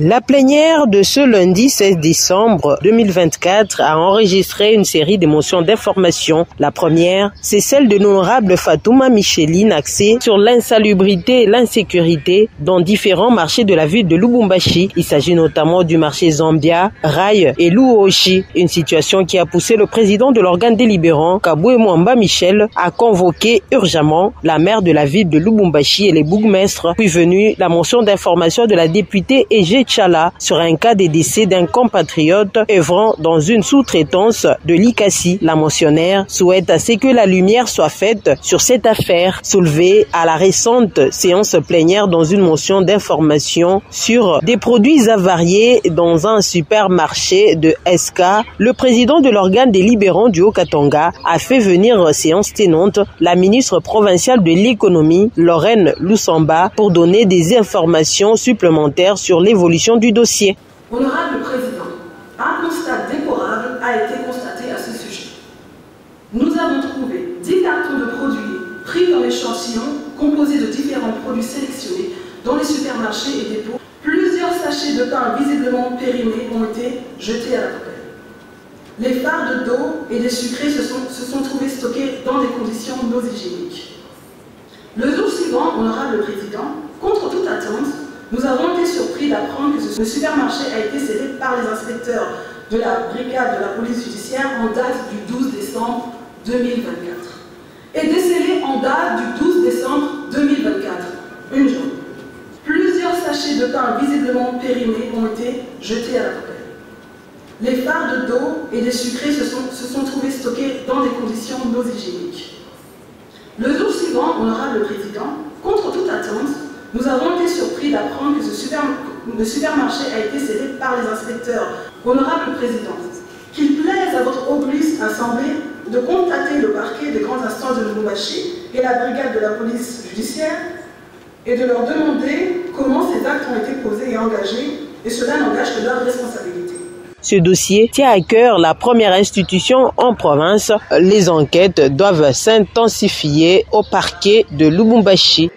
La plénière de ce lundi 16 décembre 2024 a enregistré une série de motions d'information. La première, c'est celle de l'honorable Fatouma Micheline axée sur l'insalubrité et l'insécurité dans différents marchés de la ville de Lubumbashi. Il s'agit notamment du marché Zambia, Rai et Luoshi, une situation qui a poussé le président de l'organe délibérant, Kaboué Mwamba Michel, à convoquer urgemment la maire de la ville de Lubumbashi et les bourgmestres, puis venue la motion d'information de la députée Ege Tchala sur un cas de décès d'un compatriote œuvrant dans une sous-traitance de l'ICASI. La motionnaire souhaite à ce que la lumière soit faite sur cette affaire soulevée à la récente séance plénière dans une motion d'information sur des produits avariés dans un supermarché de SK. Le président de l'organe délibérant du Haut-Katanga a fait venir séance tenante la ministre provinciale de l'économie, Lorraine Lusamba, pour donner des informations supplémentaires sur l'évolution du dossier. Honorable Président, un constat déplorable a été constaté à ce sujet. Nous avons trouvé 10 cartons de produits pris dans l'échantillon composés de différents produits sélectionnés dans les supermarchés et dépôts. Plusieurs sachets de pain visiblement périmés ont été jetés à la poubelle. Les fardes d'eau et des sucrés se sont trouvés stockés dans des conditions non hygiéniques. Le jour suivant, Honorable Président, contre toute attente, nous avons été surpris d'apprendre que ce supermarché a été scellé par les inspecteurs de la brigade de la police judiciaire en date du 12 décembre 2024 et décellé en date du 12 décembre 2024, une journée. Plusieurs sachets de pain visiblement périmés ont été jetés à la poubelle. Les fardes d'eau et des sucrés se sont trouvés stockés dans des conditions non hygiéniques. Le jour suivant, Honorable Président, contre toute attente, nous avons été surpris d'apprendre que le supermarché a été scellé par les inspecteurs. Honorable Président, qu'il plaise à votre auguste assemblée de contacter le parquet des grandes instances de Lubumbashi et la brigade de la police judiciaire et de leur demander comment ces actes ont été posés et engagés, et cela n'engage que leur responsabilité. Ce dossier tient à cœur la première institution en province. Les enquêtes doivent s'intensifier au parquet de Lubumbashi.